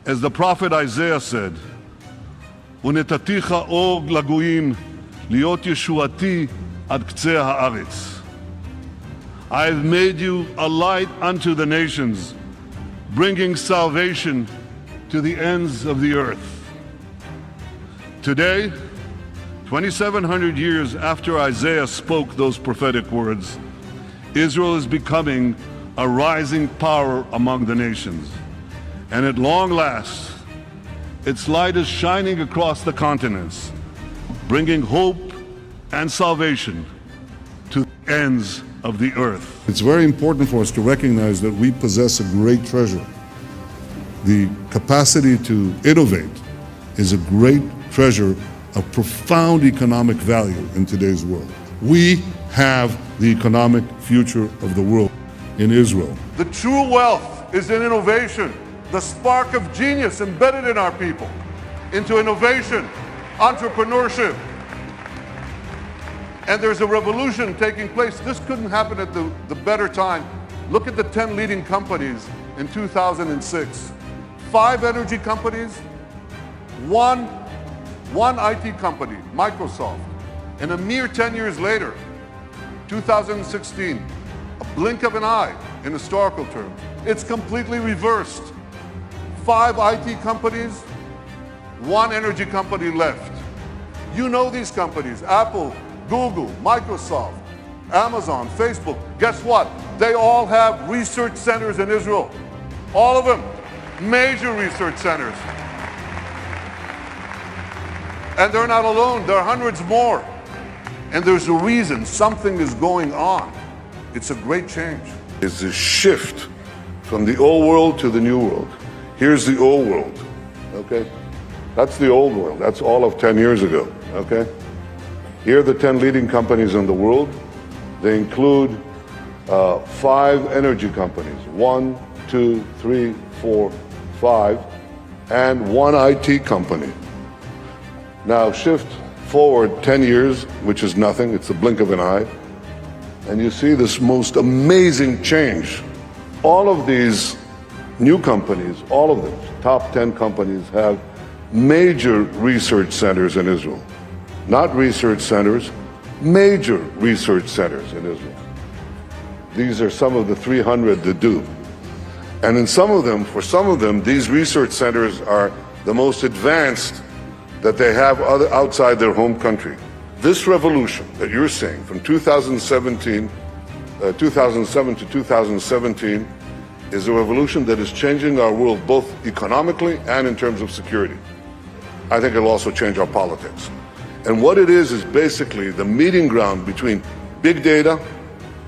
As the prophet Isaiah said, "Unetaticha or lagoyim, liot yeshuati ad ktseh haaretz." I have made you a light unto the nations, bringing salvation to the ends of the earth. Today, 2,700 years after Isaiah spoke those prophetic words, Israel is becoming a rising power among the nations. And at long last, its light is shining across the continents, bringing hope and salvation to the ends of the earth. It's very important for us to recognize that we possess a great treasure. The capacity to innovate is a great treasure of profound economic value in today's world. We have the economic future of the world in Israel. The true wealth is in innovation, the spark of genius embedded in our people, into innovation, entrepreneurship. And there's a revolution taking place. This couldn't happen at the better time. Look at the 10 leading companies in 2006. 5 energy companies, one IT company, Microsoft. And a mere 10 years later, 2016, a blink of an eye in historical terms, it's completely reversed. 5 IT companies, 1 energy company left. You know these companies, Apple, Google, Microsoft, Amazon, Facebook. Guess what? They all have research centers in Israel. All of them, major research centers. And they're not alone, there are hundreds more. And there's a reason, something is going on. It's a great change. It's a shift from the old world to the new world. Here's the old world, okay? That's the old world, that's all of 10 years ago, okay? Here are the 10 leading companies in the world. They include 5 energy companies, 1, 2, 3, 4, 5, and 1 IT company. Now shift forward 10 years, which is nothing, it's a blink of an eye, and you see this most amazing change. All of these new companies, all of them, top 10 companies, have major research centers in Israel. Not research centers, major research centers in Israel. These are some of the 300 that do. And in some of them, for some of them, these research centers are the most advanced that they have outside their home country. This revolution that you're seeing from 2007 to 2017 is a revolution that is changing our world both economically and in terms of security. I think it'll also change our politics. And what it is basically the meeting ground between big data,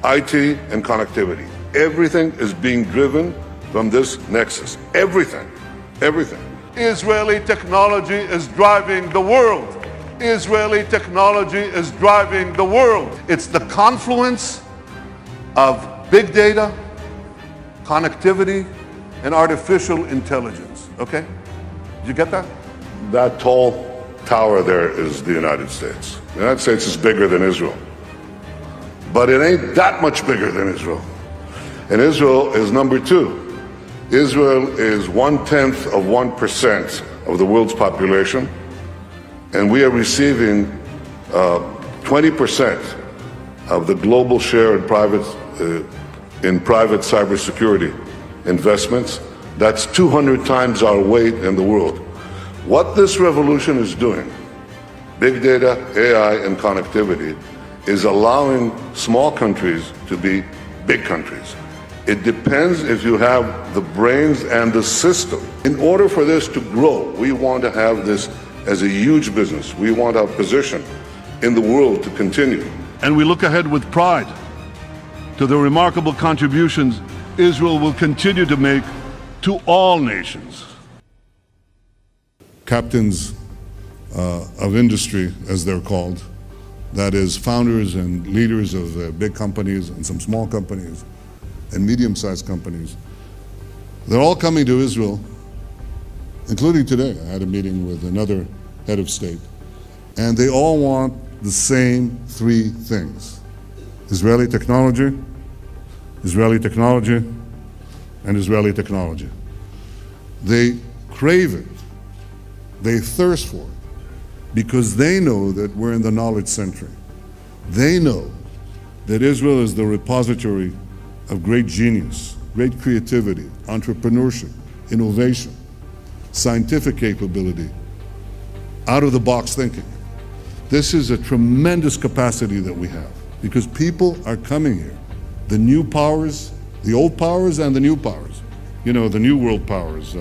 IT, and connectivity. Everything is being driven from this nexus. Everything. Israeli technology is driving the world. Israeli technology is driving the world. It's the confluence of big data, connectivity, and artificial intelligence, okay? Did you get that? That tall tower there is the United States. The United States is bigger than Israel. But it ain't that much bigger than Israel. And Israel is number 2. Israel is 1/10 of 1% of the world's population, and we are receiving 20% of the global share in private cybersecurity investments. That's 200 times our weight in the world. What this revolution is doing, big data, AI, and connectivity, is allowing small countries to be big countries. It depends if you have the brains and the system. In order for this to grow, we want to have this as a huge business. We want our position in the world to continue. And we look ahead with pride to the remarkable contributions Israel will continue to make to all nations. Captains of industry, as they're called, that is founders and leaders of big companies and some small companies and medium-sized companies, they're all coming to Israel, including today. I had a meeting with another head of state, and they all want the same 3 things: Israeli technology, and Israeli technology. They crave it. They thirst for it because they know that we're in the knowledge century. They know that Israel is the repository of great genius, great creativity, entrepreneurship, innovation, scientific capability, out-of-the-box thinking. This is a tremendous capacity that we have because people are coming here. The new powers, the old powers and the new powers. You know, the new world powers,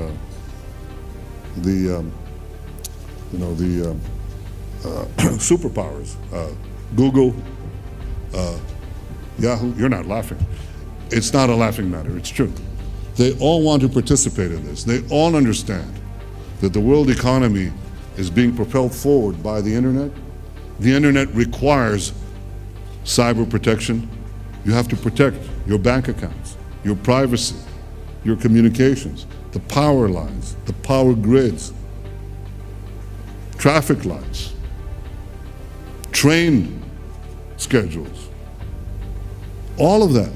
superpowers, Google, Yahoo. You're not laughing. It's not a laughing matter, it's true. They all want to participate in this. They all understand that the world economy is being propelled forward by the internet. The internet requires cyber protection. You have to protect your bank accounts, your privacy, your communications, the power lines, the power grids, traffic lights, train schedules. All of that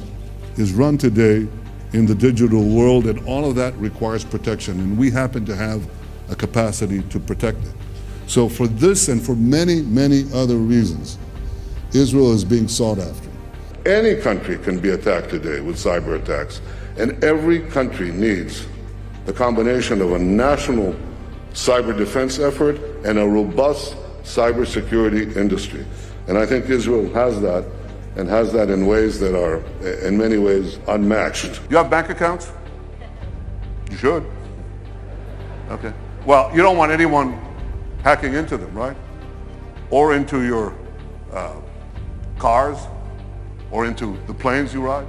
is run today in the digital world, and all of that requires protection, and we happen to have a capacity to protect it. So for this and for many, many other reasons, Israel is being sought after. Any country can be attacked today with cyber attacks, and every country needs the combination of a national cyber defense effort and a robust cybersecurity industry. And I think Israel has that, and has that in ways that are, in many ways, unmatched. You have bank accounts? You should. Okay. Well, you don't want anyone hacking into them, right? Or into your cars, or into the planes you ride.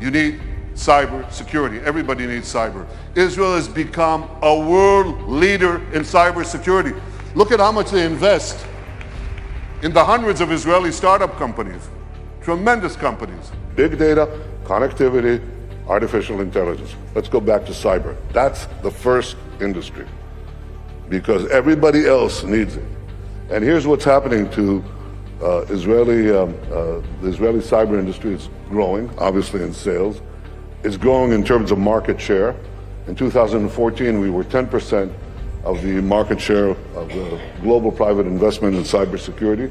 You need cyber security. Everybody needs cyber. Israel has become a world leader in cyber security. Look at how much they invest in the hundreds of Israeli startup companies, tremendous companies. Big data, connectivity, artificial intelligence. Let's go back to cyber. That's the first industry because everybody else needs it. And here's what's happening to the Israeli cyber industry. Is growing, obviously, in sales. It's growing in terms of market share. In 2014, we were 10% of the market share of the global private investment in cybersecurity.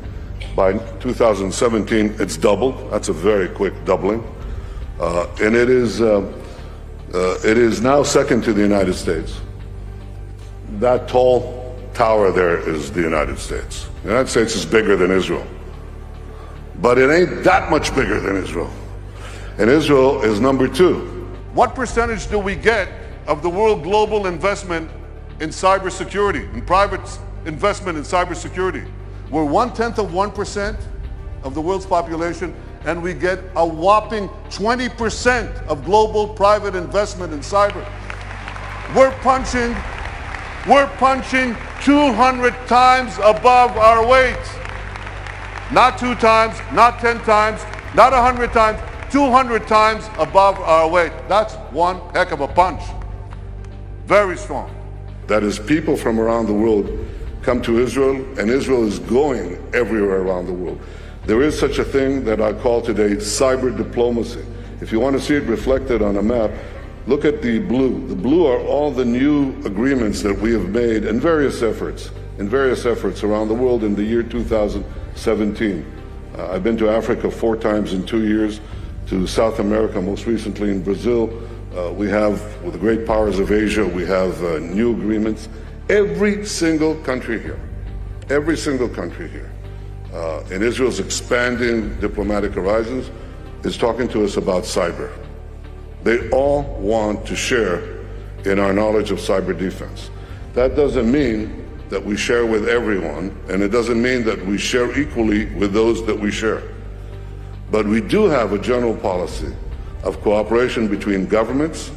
By 2017, it's doubled. That's a very quick doubling. And it is now second to the United States. That tall tower there is the United States. The United States is bigger than Israel. But it ain't that much bigger than Israel. And Israel is number 2. What percentage do we get of the world global investment in cybersecurity, in private investment in cybersecurity? We're 1/10 of 1% of the world's population, and we get a whopping 20% of global private investment in cyber. We're punching 200 times above our weight. Not 2 times, not 10 times, not 100 times, 200 times above our weight. That's one heck of a punch. Very strong. That is, people from around the world come to Israel, and Israel is going everywhere around the world. There is such a thing that I call today cyber diplomacy. If you want to see it reflected on a map, look at the blue. The blue are all the new agreements that we have made in various efforts around the world in the year 2017. I've been to Africa 4 times in 2 years, to South America, most recently in Brazil. We have, with the great powers of Asia, we have new agreements. Every single country here, in Israel's expanding diplomatic horizons, is talking to us about cyber. They all want to share in our knowledge of cyber defense. That doesn't mean that we share with everyone, and it doesn't mean that we share equally with those that we share. But we do have a general policy of cooperation between governments,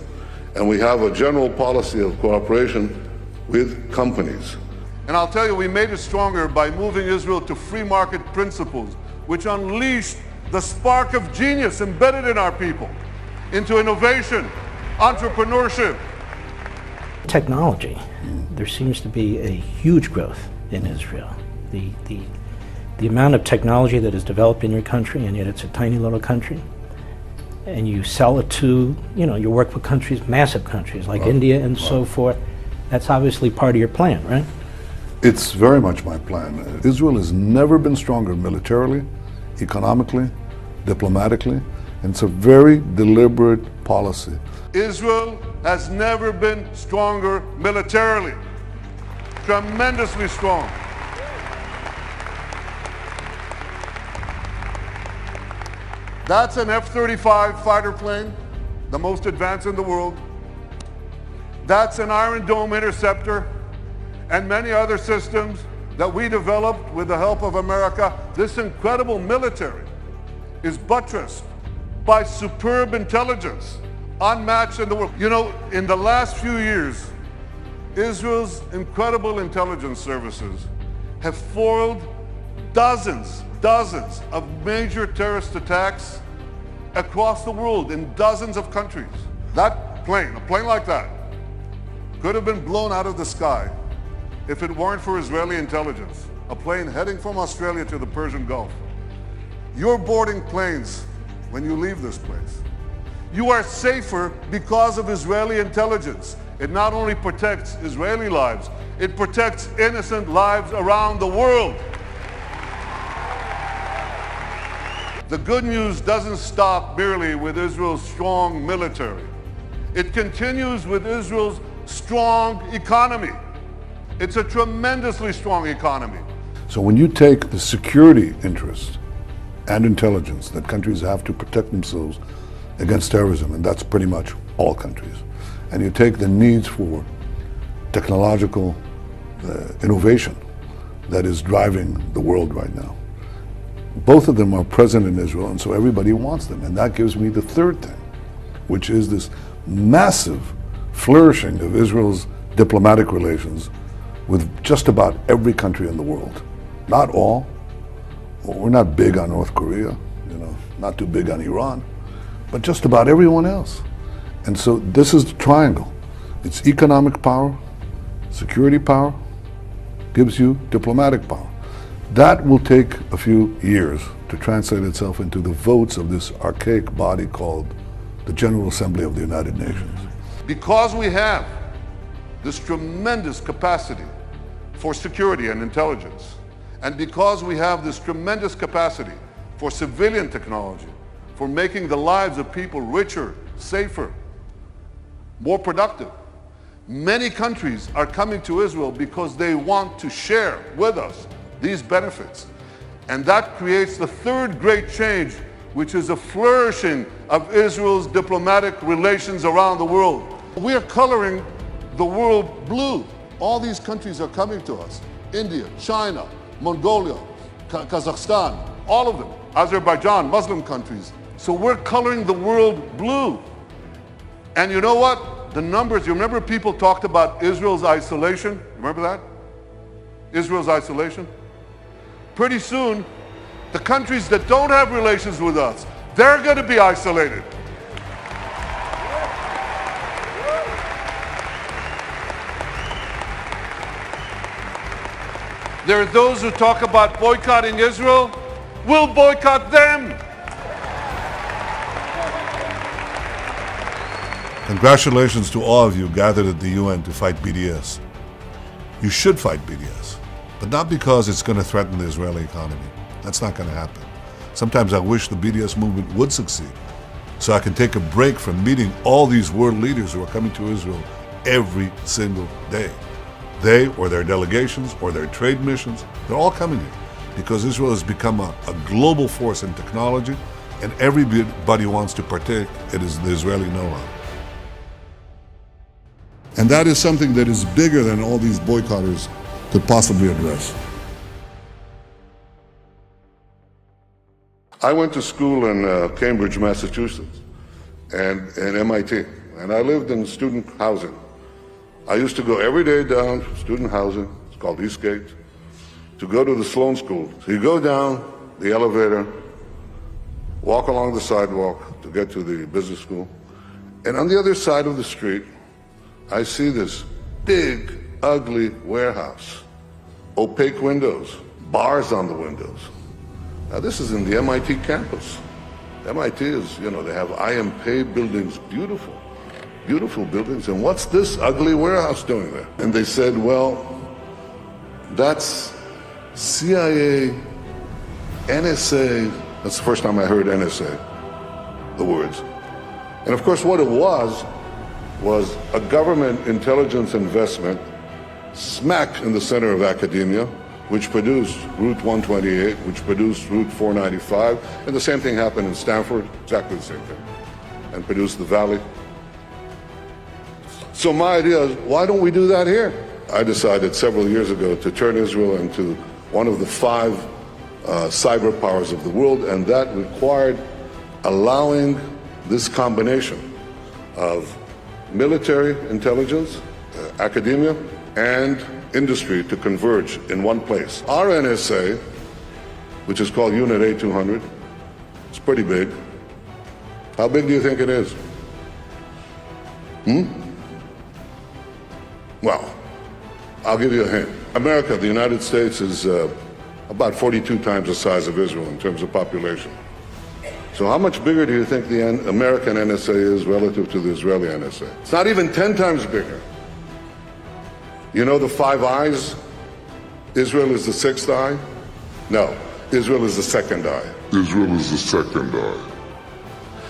and we have a general policy of cooperation with companies. And I'll tell you, we made it stronger by moving Israel to free market principles, which unleashed the spark of genius embedded in our people into innovation, entrepreneurship. Technology. There seems to be a huge growth in Israel. The amount of technology that is developed in your country, and yet it's a tiny little country, and you sell it to, you work with countries, massive countries like India and so forth, That's obviously part of your plan, right? It's very much my plan. Israel has never been stronger militarily, economically, diplomatically, and it's a very deliberate policy. Israel has never been stronger militarily. Tremendously strong. That's an F-35 fighter plane, the most advanced in the world. That's an Iron Dome interceptor and many other systems that we developed with the help of America. This incredible military is buttressed by superb intelligence, unmatched in the world. You know, in the last few years, Israel's incredible intelligence services have foiled dozens of major terrorist attacks across the world in dozens of countries. That plane, a plane like that, could have been blown out of the sky if it weren't for Israeli intelligence. A plane heading from Australia to the Persian Gulf. You're boarding planes when you leave this place. You are safer because of Israeli intelligence. It not only protects Israeli lives, it protects innocent lives around the world. The good news doesn't stop merely with Israel's strong military. It continues with Israel's strong economy. It's a tremendously strong economy. So when you take the security interest and intelligence that countries have to protect themselves against terrorism, and that's pretty much all countries, and you take the needs for technological innovation that is driving the world right now, both of them are present in Israel, and so everybody wants them. And that gives me the third thing, which is this massive flourishing of Israel's diplomatic relations with just about every country in the world. Not all. We're not big on North Korea, not too big on Iran, but just about everyone else. And so this is the triangle. It's economic power, security power, gives you diplomatic power. That will take a few years to translate itself into the votes of this archaic body called the General Assembly of the United Nations. Because we have this tremendous capacity for security and intelligence, and because we have this tremendous capacity for civilian technology, for making the lives of people richer, safer, more productive, many countries are coming to Israel because they want to share with us these benefits. And that creates the third great change, which is a flourishing of Israel's diplomatic relations around the world. We are coloring the world blue. All these countries are coming to us. India, China, Mongolia, Kazakhstan, all of them. Azerbaijan, Muslim countries. So we're coloring the world blue. And you know what? The numbers, you remember people talked about Israel's isolation? Remember that? Israel's isolation? Pretty soon, the countries that don't have relations with us, they're going to be isolated. There are those who talk about boycotting Israel. We'll boycott them. Congratulations to all of you gathered at the UN to fight BDS. You should fight BDS, but not because it's going to threaten the Israeli economy. That's not going to happen. Sometimes I wish the BDS movement would succeed, so I can take a break from meeting all these world leaders who are coming to Israel every single day. They, or their delegations, or their trade missions, they're all coming here because Israel has become a global force in technology, and everybody wants to partake. It is the Israeli know-how. And that is something that is bigger than all these boycotters could possibly address. I went to school in Cambridge, Massachusetts, and MIT, and I lived in student housing. I used to go every day down to student housing, it's called Eastgate, to go to the Sloan School. So you go down the elevator, walk along the sidewalk to get to the business school, and on the other side of the street, I see this big, ugly warehouse, opaque windows, bars on the windows. Now this is in the MIT campus. MIT is, they have IMP buildings, beautiful. beautiful buildings, and what's this ugly warehouse doing there? And they said, well, that's CIA, NSA. That's the first time I heard NSA, the words. And of course what it was a government intelligence investment smack in the center of academia, which produced Route 128, which produced Route 495, and the same thing happened in Stanford, exactly the same thing, and produced the Valley. So my idea is, why don't we do that here? I decided several years ago to turn Israel into one of the 5 cyber powers of the world, and that required allowing this combination of military intelligence, academia, and industry to converge in one place. Our NSA, which is called Unit A200, it's pretty big. How big do you think it is? Well, I'll give you a hint. America, the United States, is about 42 times the size of Israel in terms of population. So how much bigger do you think the American NSA is relative to the Israeli NSA? It's not even 10 times bigger. You know the 5 eyes? Israel is the 6th eye? No, Israel is the 2nd eye. Israel is the 2nd eye.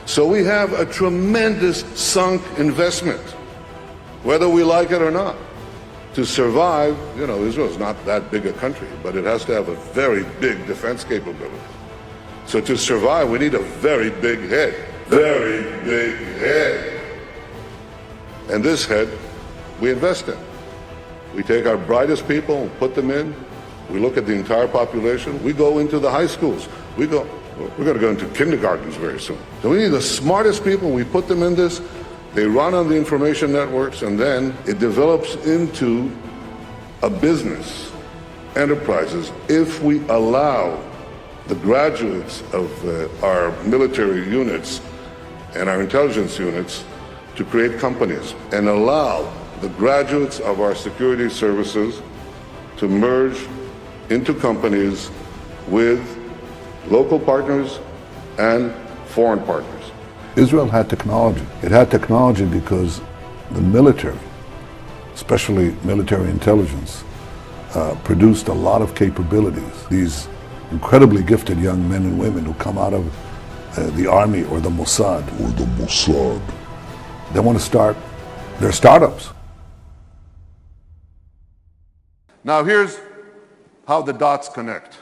So we have a tremendous sunk investment, whether we like it or not. To survive, you know, Israel is not that big a country, but it has to have a very big defense capability. So to survive, we need a very big head. Very big head. And this head, we invest in. We take our brightest people and put them in. We look at the entire population. We go into the high schools. We're going to go into kindergartens very soon. So we need the smartest people. We put them in this. They run on the information networks, and then it develops into a business, enterprises, if we allow the graduates of our military units and our intelligence units to create companies and allow the graduates of our security services to merge into companies with local partners and foreign partners. Israel had technology. It had technology because the military, especially military intelligence, produced a lot of capabilities. These incredibly gifted young men and women who come out of the army or the Mossad. They want to start their startups. Now here's how the dots connect.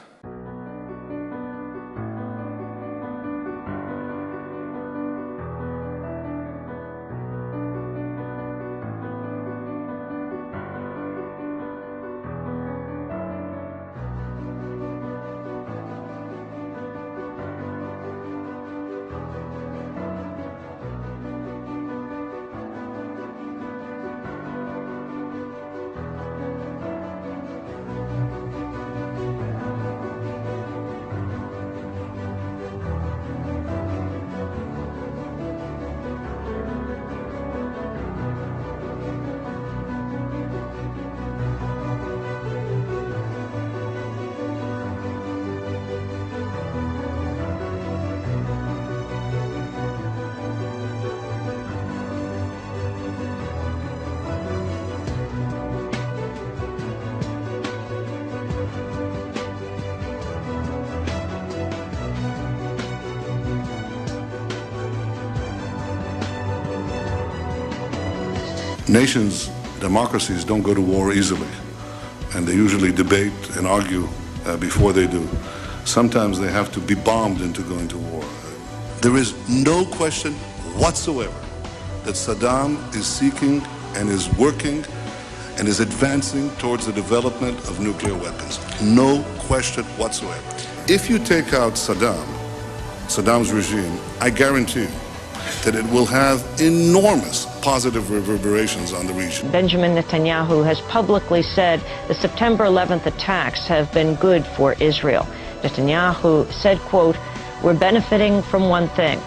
Nations, democracies don't go to war easily, and they usually debate and argue before they do. Sometimes they have to be bombed into going to war. There is no question whatsoever that Saddam is seeking and is working and is advancing towards the development of nuclear weapons. No question whatsoever. If you take out Saddam's regime, I guarantee you that it will have enormous positive reverberations on the region. Benjamin Netanyahu has publicly said the September 11th attacks have been good for Israel. Netanyahu said, quote, "We're benefiting from one thing,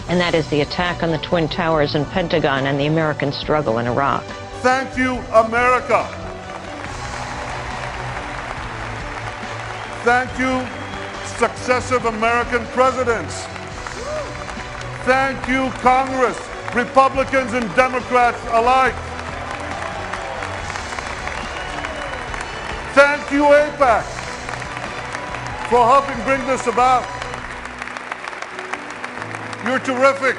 and that is the attack on the Twin Towers and Pentagon and the American struggle in Iraq." Thank you, America. Thank you, successive American presidents. Thank you, Congress, Republicans and Democrats alike. Thank you, AIPAC, for helping bring this about. You're terrific.